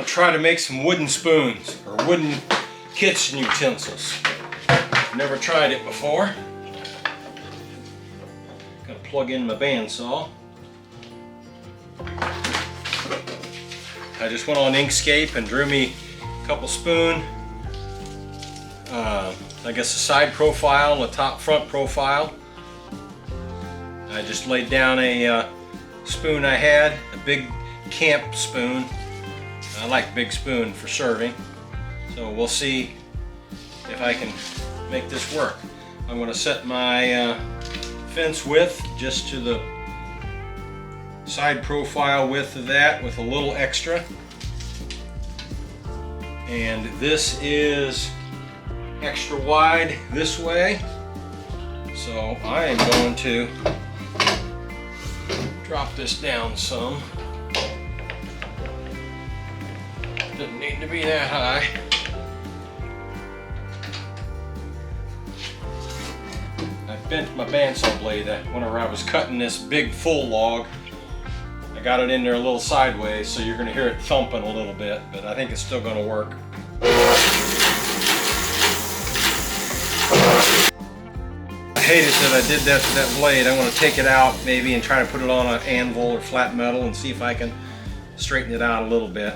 going to try to make some wooden spoons or wooden kitchen utensils. I've never tried it before. Got to plug in my bandsaw. I just went on Inkscape and drew me a couple spoon, I guess a side profile and a top front profile. I just laid down a spoon I had, a big camp spoon. I like big spoon for serving, so we'll see if I can make this work. I'm going to set my fence width just to the side profile width of that with a little extra. And this is extra wide this way, so I am going to drop this down some. Doesn't need to be that high. I bent my bandsaw blade whenever I was cutting this big full log. I got it in there a little sideways, so you're going to hear it thumping a little bit, but I think it's still going to work. I hated that I did that to that blade. I'm going to take it out maybe and try to put it on an anvil or flat metal and see if I can straighten it out a little bit.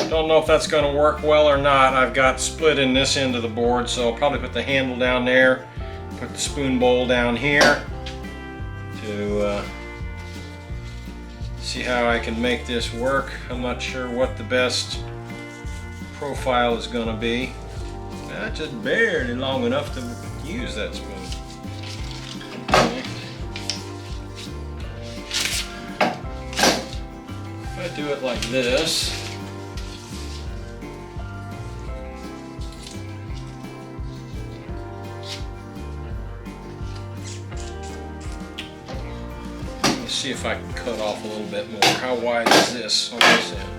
Don't know if that's going to work well or not. I've got split in this end of the board, so I'll probably put the handle down there, put the spoon bowl down here to see how I can make this work. I'm not sure what the best profile is going to be. I just barely long enough to use that spoon. If I do it like this, let's see if I can cut off a little bit more. How wide is this on this end?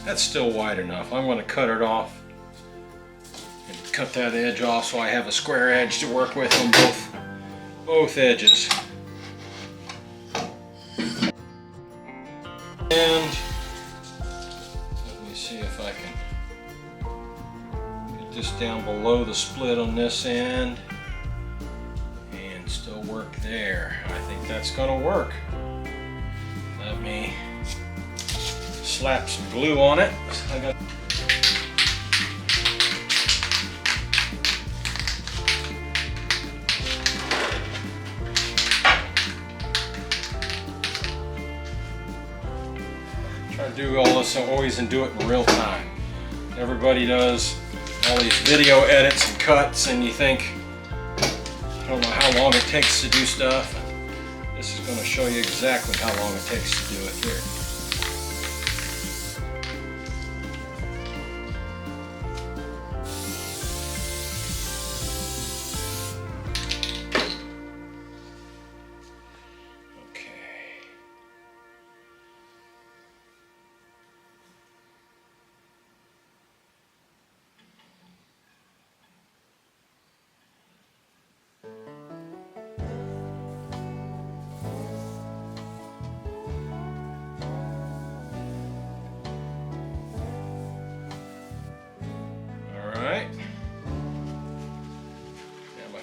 That's still wide enough. I'm going to cut it off. Cut that edge off so I have a square edge to work with on both edges. And let me see if I can get this down below the split on this end and still work there. I think that's going to work. Let me slap some glue on it. Try to do all this always and do it in real time. Everybody does all these video edits and cuts, and you think, I don't know how long it takes to do stuff. This is going to show you exactly how long it takes to do it here.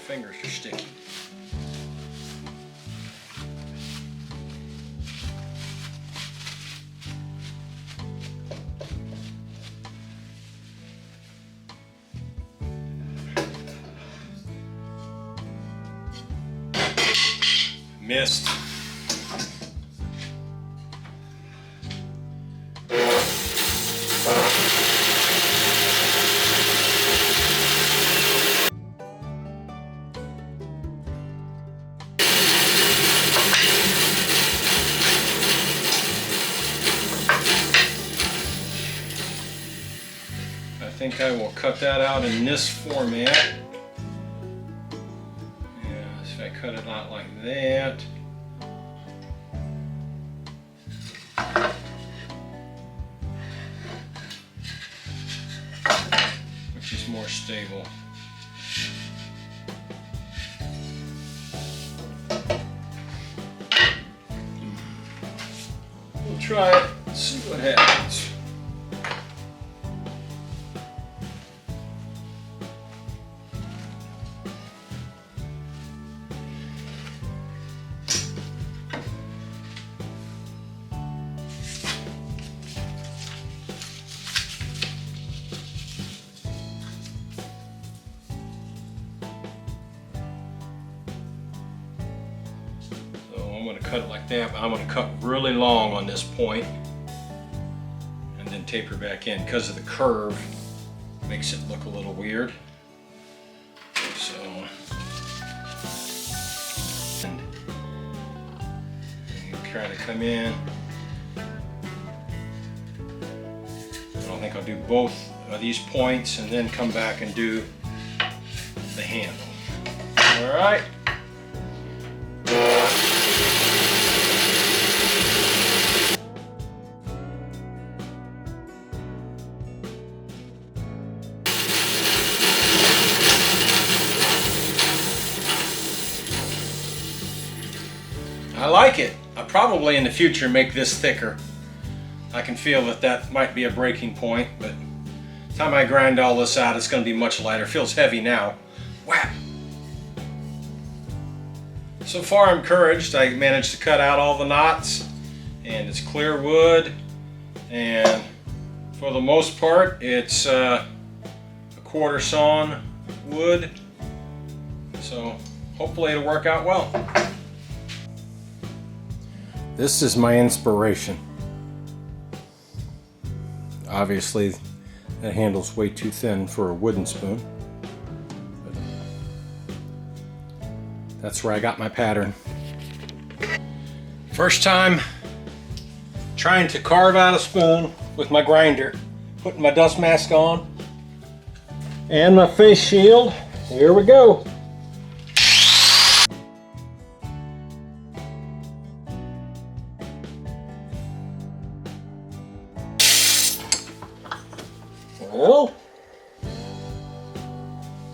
Fingers are sticky. Missed. I think I will cut that out in this format. Yeah, so I cut it out like that. Which is more stable. We'll try it, see what happens. cut it like that, but I'm going to cut really long on this point and then taper back in because of the curve. Makes it look a little weird. So, and you try to come in. I don't think I'll do both of these points and then come back and do the handle. All right. I like it. I'll probably in the future make this thicker. I can feel that that might be a breaking point, but by the time I grind all this out, it's going to be much lighter. It feels heavy now. Whap! So far I'm encouraged. I managed to cut out all the knots, and it's clear wood, and for the most part it's a quarter sawn wood, so hopefully it'll work out well. This is my inspiration. Obviously that handle's way too thin for a wooden spoon. That's where I got my pattern. First time trying to carve out a spoon with my grinder, putting my dust mask on and my face shield. Here we go. Well,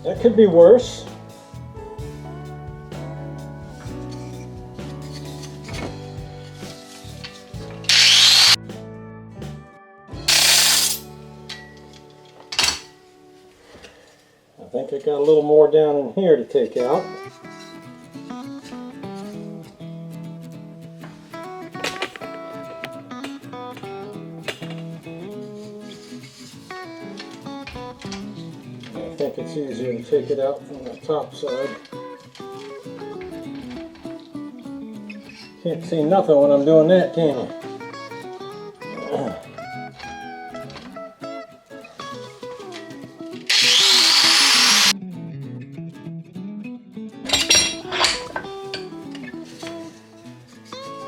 that could be worse. I think I got a little more down in here to take out. I think it's easier to take it out from the top side. Can't see nothing when I'm doing that, can you?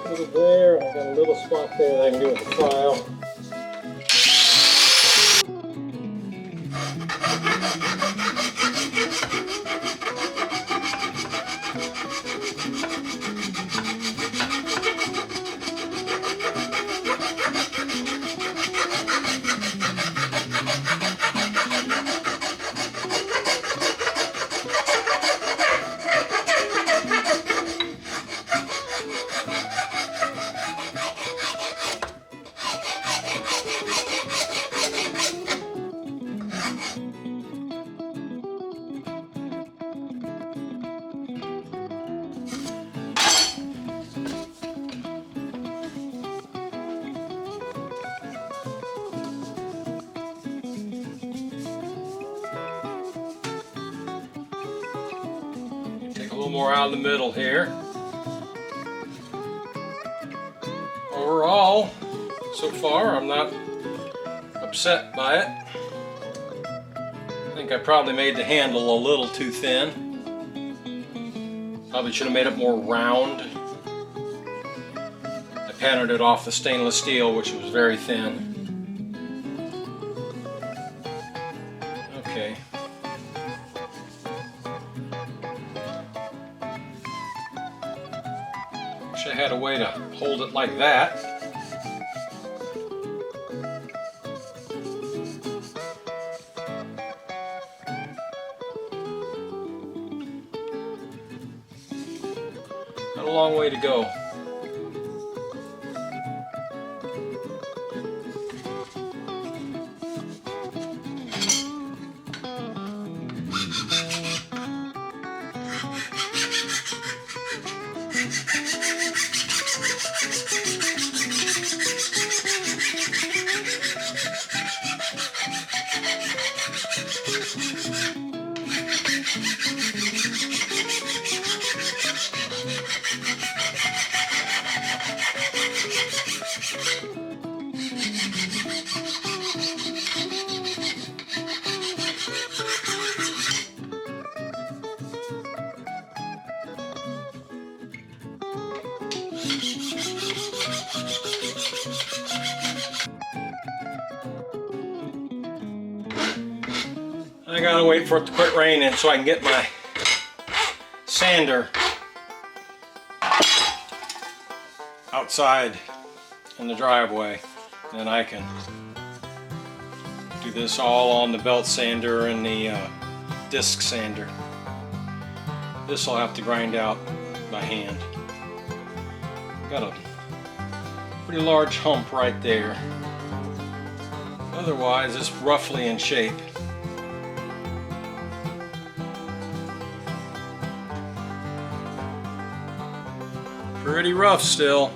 Put it there, I got a little spot there that I can do with the file. A little more out of the middle here. Overall, so far, I'm not upset by it. I think I probably made the handle a little too thin. Probably should have made it more round. I patterned it off the stainless steel, which was very thin. Okay. Wish I had a way to hold it like that. Got a long way to go. gotta wait for it to quit raining so I can get my sander outside in the driveway. Then I can do this all on the belt sander and the disc sander. This I'll have to grind out by hand. Got a pretty large hump right there. Otherwise, it's roughly in shape. Pretty rough still.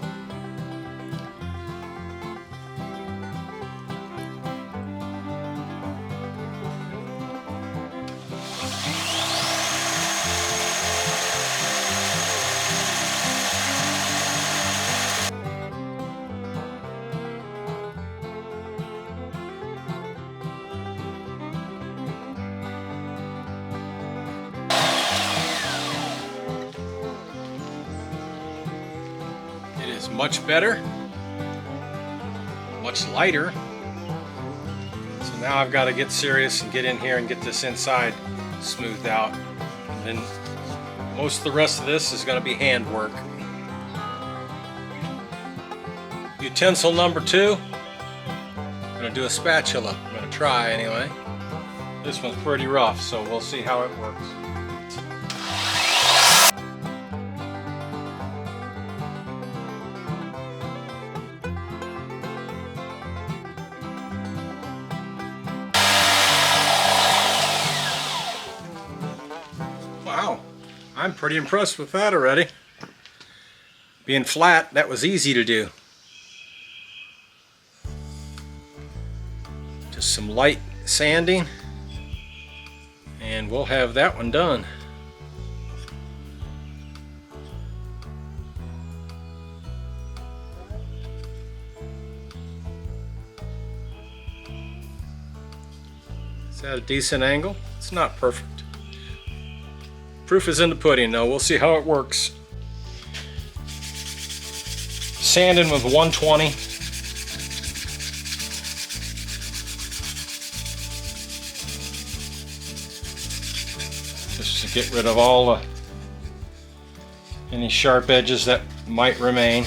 Much better, much lighter. So now I've got to get serious and get in here and get this inside smoothed out. And then most of the rest of this is going to be handwork. Utensil number 2, I'm going to do a spatula. I'm going to try anyway. This one's pretty rough, so we'll see how it works. Wow, I'm pretty impressed with that already. Being flat, that was easy to do. Just some light sanding, and we'll have that one done. Is that a decent angle? It's not perfect. Proof is in the pudding though. We'll see how it works. Sanding with 120. Just to get rid of all any sharp edges that might remain.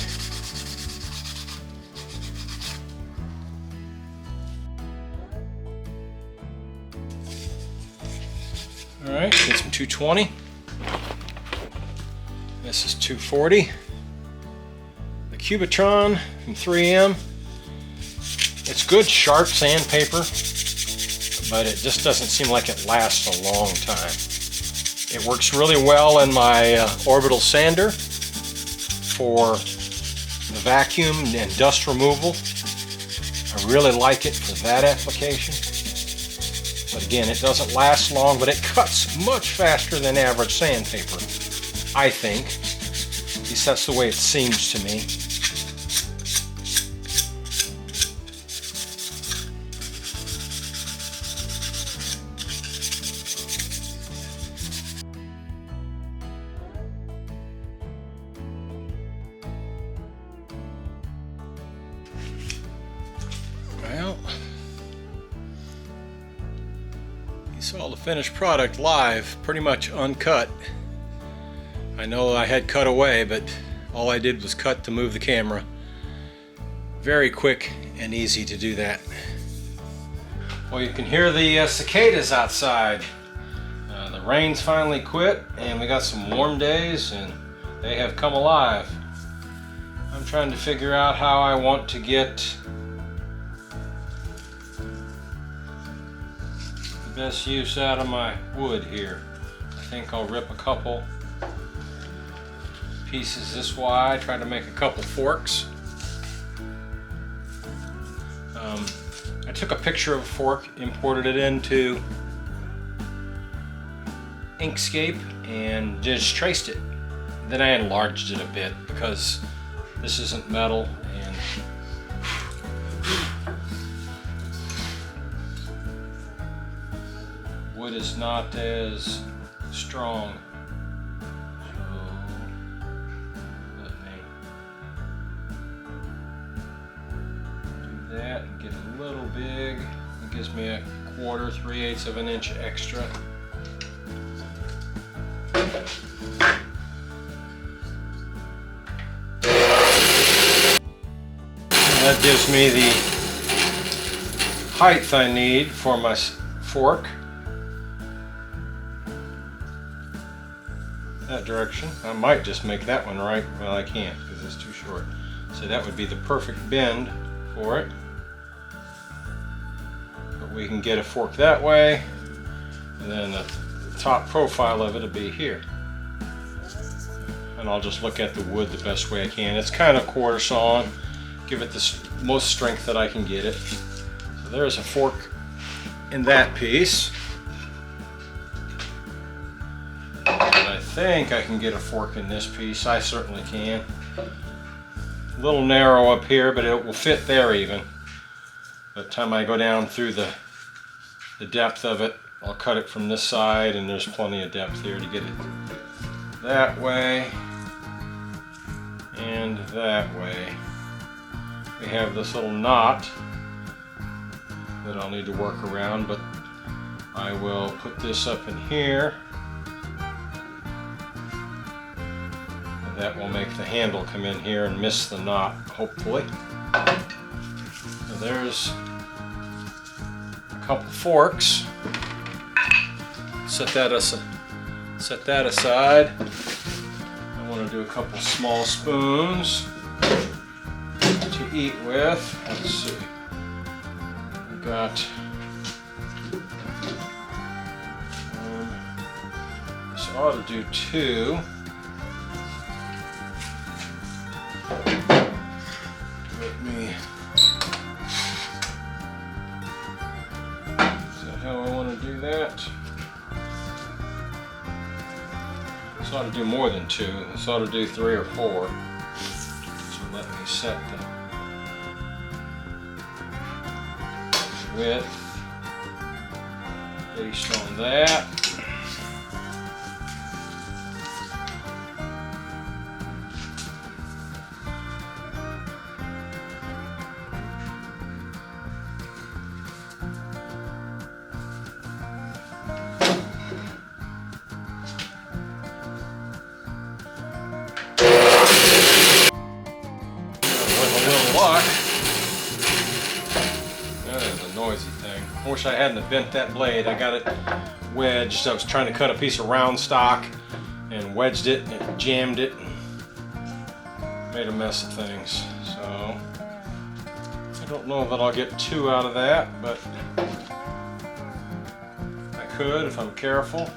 Alright, get some 220. This is 240. The Cubitron from 3M. It's good sharp sandpaper, but it just doesn't seem like it lasts a long time. It works really well in my orbital sander for the vacuum and dust removal. I really like it for that application. But again, it doesn't last long, but it cuts much faster than average sandpaper, I think. At least that's the way it seems to me. Well, you saw the finished product live, pretty much uncut. I know I had cut away, but all I did was cut to move the camera. Very quick and easy to do that. Well, you can hear the cicadas outside. The rain's finally quit and we got some warm days and they have come alive. I'm trying to figure out how I want to get the best use out of my wood here. I think I'll rip a couple pieces this wide, try to make a couple forks. I took a picture of a fork, imported it into Inkscape and just traced it. Then I enlarged it a bit because this isn't metal and wood is not as strong. That and get a little big. It gives me a 1/4, 3/8 of an inch extra. That gives me the height I need for my fork. That direction. I might just make that one right. Well, I can't because it's too short. So that would be the perfect bend for it. But we can get a fork that way, and then the top profile of it will be here. And I'll just look at the wood the best way I can. It's kind of quarter sawn. Give it the most strength that I can get it. So there's a fork in that piece. And I think I can get a fork in this piece. I certainly can. A little narrow up here, but it will fit there even. By the time I go down through the depth of it, I'll cut it from this side, and there's plenty of depth here to get it that way and that way. We have this little knot that I'll need to work around, but I will put this up in here, and that will make the handle come in here and miss the knot, hopefully. So there's a couple forks. Set that aside. I want to do a couple small spoons to eat with. Let's see. We got this ought to do 2. Let me. Is that how I want to do that? This ought to do more than 2. This ought to do 3 or 4. So let me set the width based on that. I wish I hadn't bent that blade. I got it wedged. I was trying to cut a piece of round stock and wedged it, and it jammed it and made a mess of things. So I don't know that I'll get 2 out of that, but I could if I'm careful.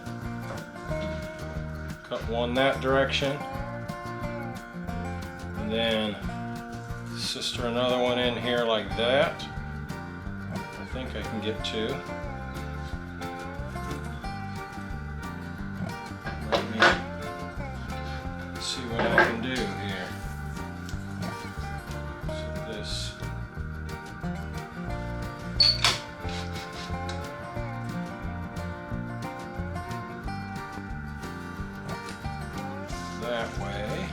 Cut one that direction, and then sister another one in here like that. I think I can get 2. Let me see what I can do here. So this. That way.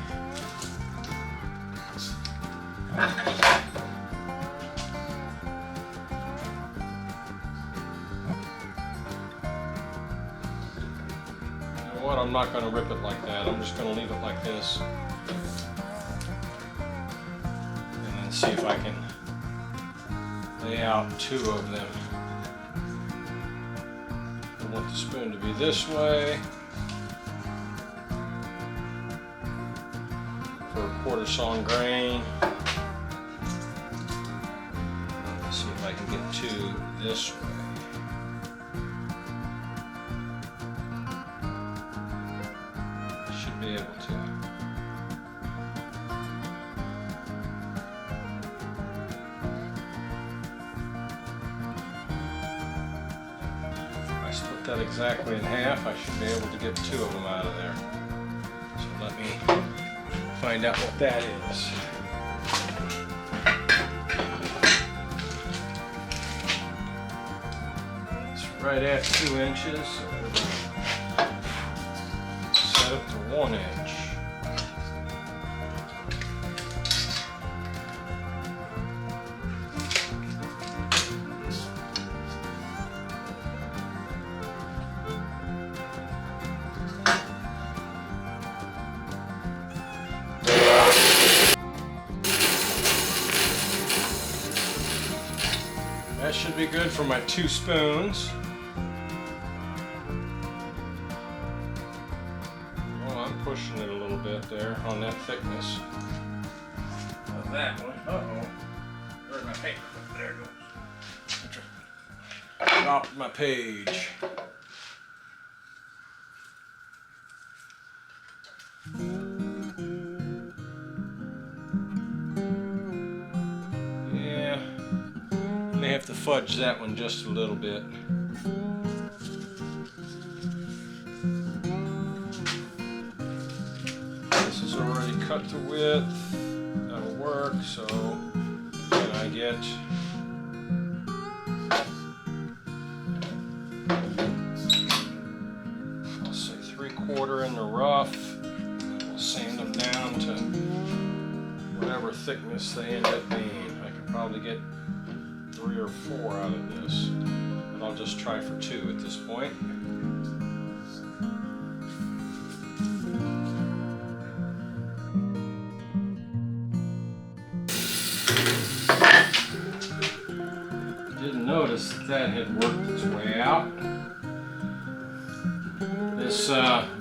I'm not going to rip it like that. I'm just going to leave it like this. And then see if I can lay out 2 of them. I want the spoon to be this way for a quarter sawn grain. Let's see if I can get 2 this way. Be able to. If I split that exactly in half, I should be able to get 2 of them out of there. So let me find out what that is. It's right at 2 inches. So we're going to set it to 1 inch. That should be good for my 2 spoons. Oh, I'm pushing it a little bit there on that thickness of that one. Uh-oh. Where's my paper? There it goes. Dropped my page. Yeah, may have to fudge that one just a little bit. This is already cut to width. That'll work, so then I get I'll say 3/4 in the rough. We'll sand them down to whatever thickness they end up being. I could probably get 3 or 4 out of this, but I'll just try for 2 at this point. Didn't notice that had worked its way out. This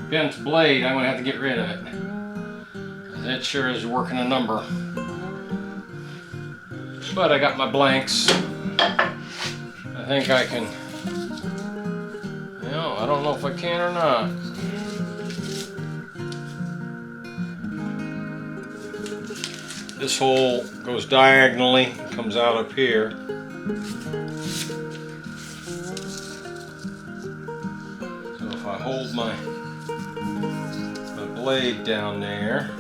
bent blade, I'm going to have to get rid of it. That sure is working a number. But I got my blanks. I think I can, I don't know if I can or not. This hole goes diagonally, comes out up here. So if I hold my blade down there,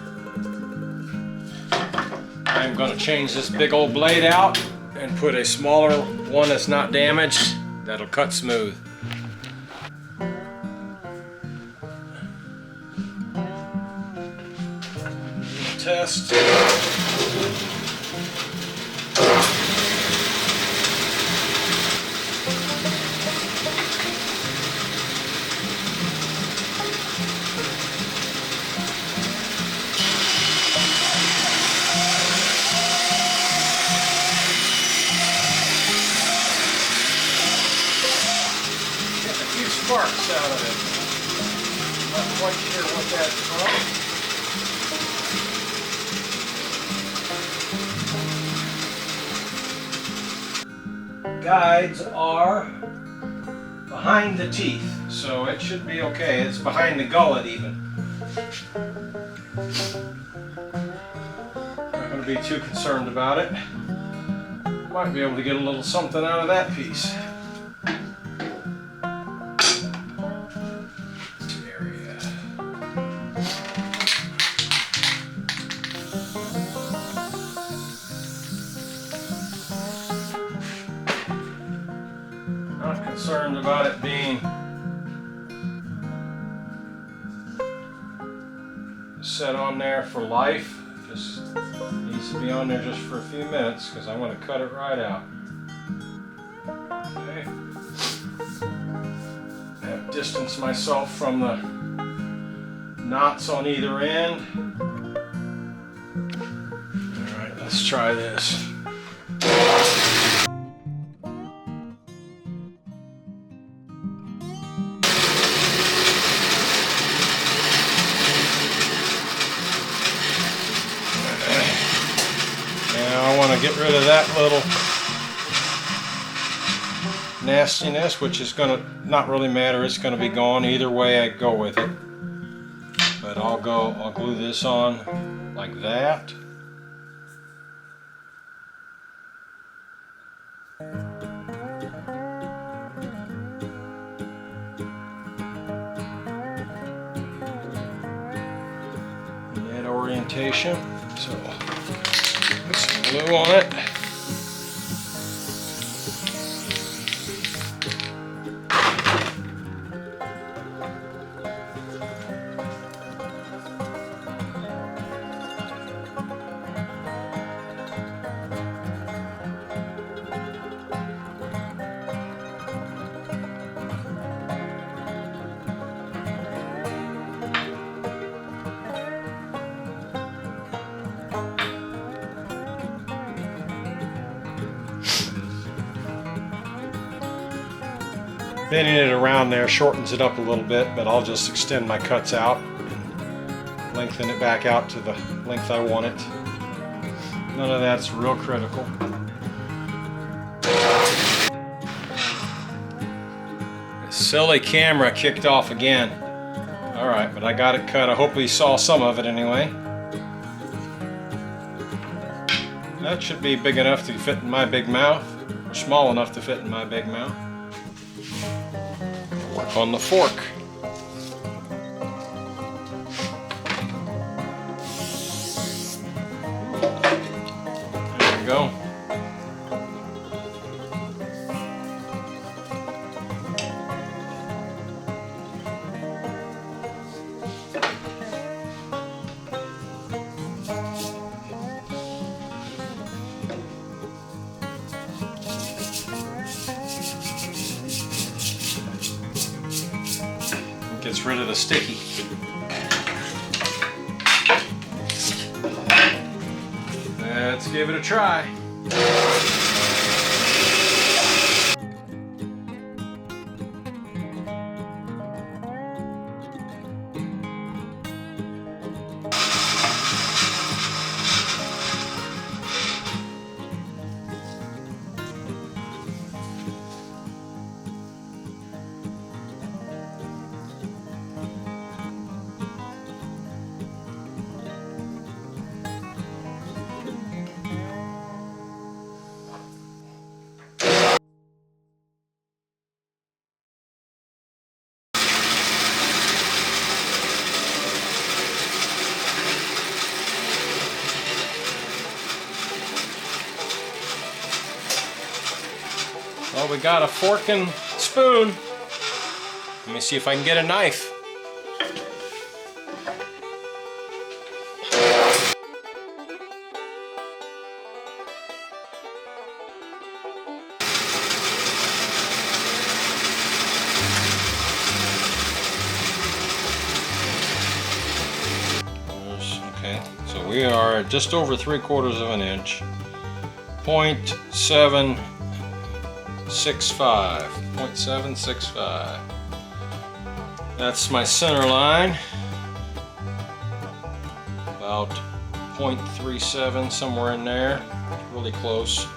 I'm going to change this big old blade out and put a smaller one that's not damaged that'll cut smooth. Test. Sparks out of it. Not quite sure what that's from. Guides are behind the teeth, so it should be okay. It's behind the gullet even. Not going to be too concerned about it. Might be able to get a little something out of that piece. Concerned about it being set on there for life. Just needs to be on there just for a few minutes because I'm going to cut it right out. Okay. I've distanced myself from the knots on either end. Alright, let's try this. I want to get rid of that little nastiness, which is going to not really matter. It's going to be gone either way I go with it. But I'll glue this on like that. That orientation. So put some glue on it. Bending it around there shortens it up a little bit, but I'll just extend my cuts out and lengthen it back out to the length I want it. None of that's real critical. Silly camera kicked off again. Alright, but I got it cut. I hope you saw some of it anyway. That should be big enough to fit in my big mouth, or small enough to fit in my big mouth. Work on the fork. There we go. Gets rid of the sticky. Let's give it a try. Well, we got a fork and spoon. Let me see if I can get a knife. Okay, so we are just over 3/4 of an inch. 0.765. That's my center line. About 0.37, somewhere in there. Really close.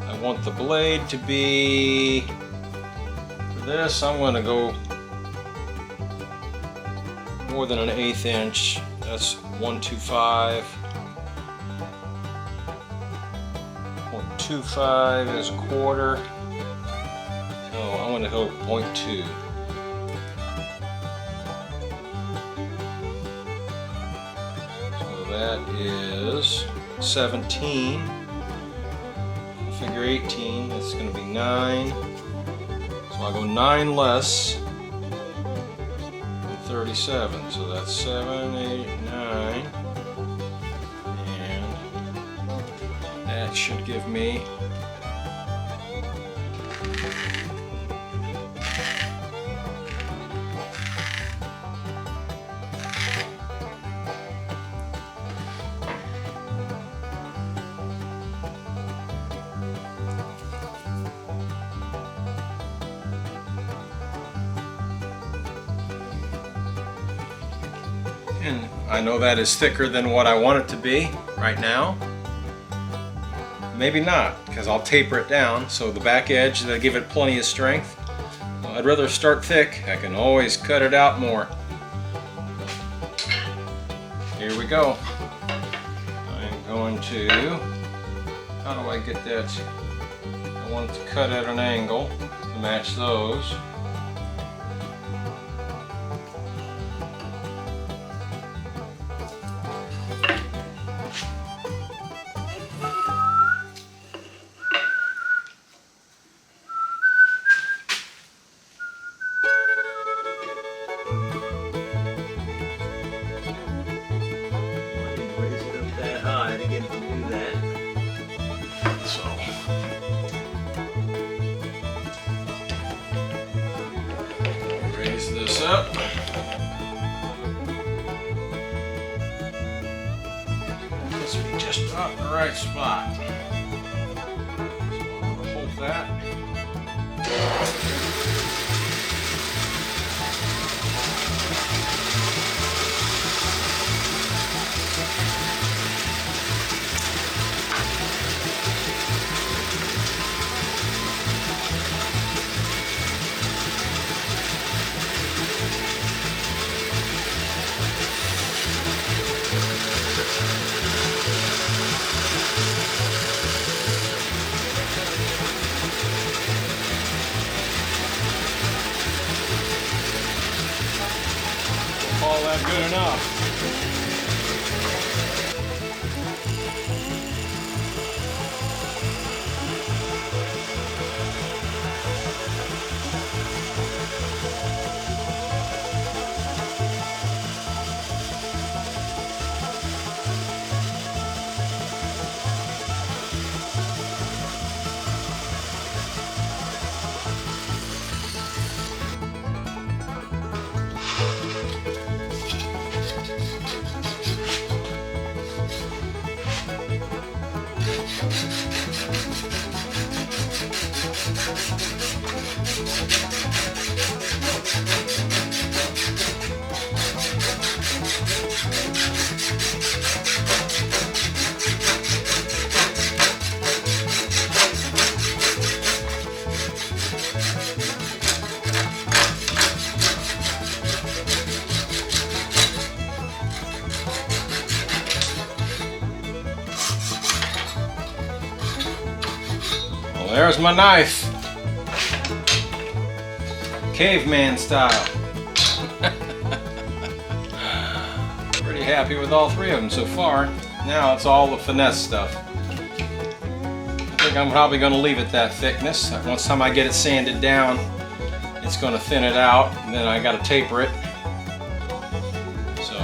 I want the blade to be, for this, I'm going to go more than an 1/8 inch. That's 125. 0.25 is 1/4. So I'm going to go 0.2. So that is 17. Figure 18. That's going to be 9. So I'll go 9 less than 37. So that's 7, 8, 9. That should give me and I know that is thicker than what I want it to be right now. Maybe not, because I'll taper it down, so the back edge, that'll give it plenty of strength. I'd rather start thick. I can always cut it out more. Here we go. I'm going to, how do I get that? I want it to cut at an angle to match those. Raise this up. This will be just about the right spot. So I'm going to hold that. there's my knife. Caveman style. Pretty happy with all three of them so far. Now it's all the finesse stuff. I think I'm probably going to leave it that thickness. Once time I get it sanded down, it's going to thin it out, and then I got to taper it. So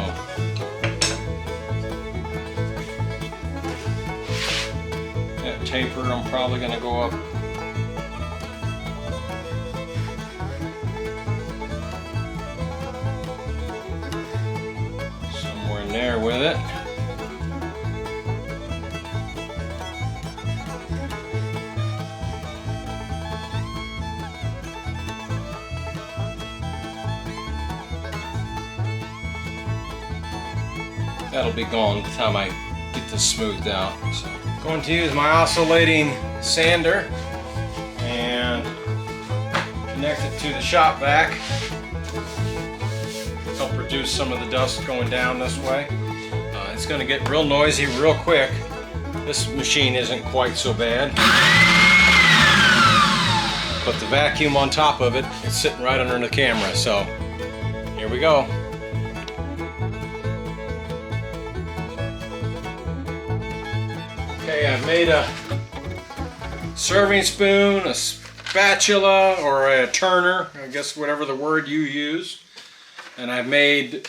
that taper, I'm probably going to go up somewhere in there with it. That'll be gone by the time I get this smoothed out. So I'm going to use my oscillating sander and connect it to the shop vac. Help reduce some of the dust going down this way. It's going to get real noisy real quick. This machine isn't quite so bad. But the vacuum on top of it is sitting right under the camera. So here we go. Okay, I've made a serving spoon, a spatula, or a turner, I guess whatever the word you use. And I've made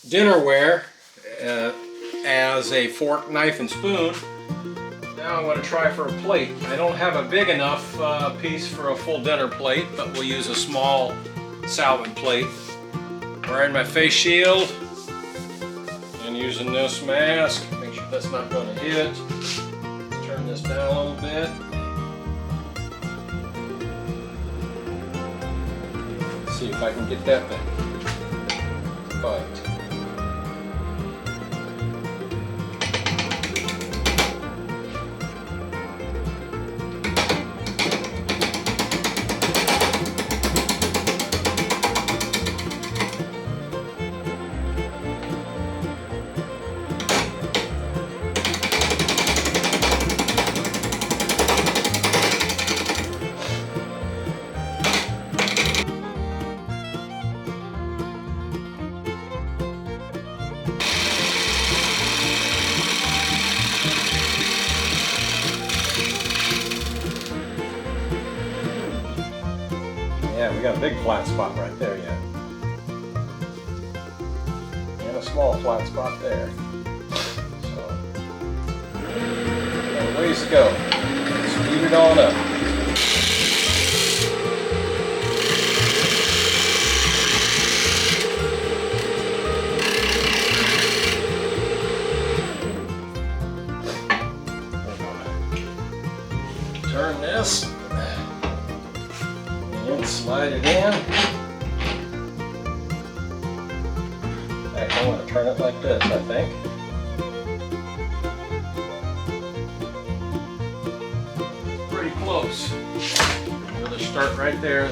dinnerware as a fork, knife, and spoon. Now I want to try for a plate. I don't have a big enough piece for a full dinner plate, but we'll use a small salvin plate. Wearing my face shield and using this mask. Make sure that's not going to hit. Turn this down a little bit. Let's see if I can get that thing. But yeah, we got a big flat spot right there yet. And a small flat spot there. So, got a ways to go. Speed it on up. Turn this. And slide it in. I want to turn it like this, I think. Pretty close. We'll just start right there.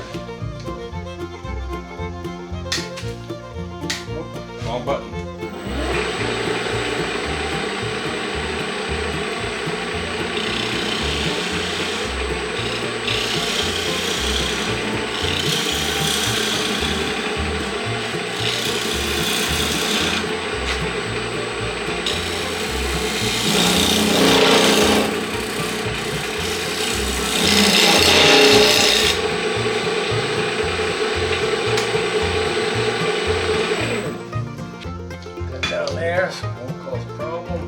Oh, wrong button. Down there, so it won't cause a problem.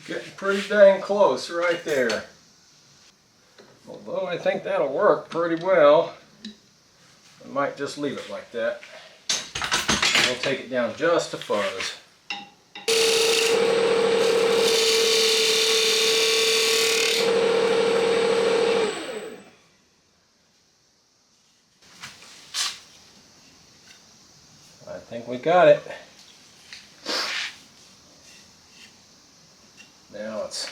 Getting pretty dang close right there. Although I think that'll work pretty well. I might just leave it like that. We'll take it down just a fuzz. think we got it. Now let's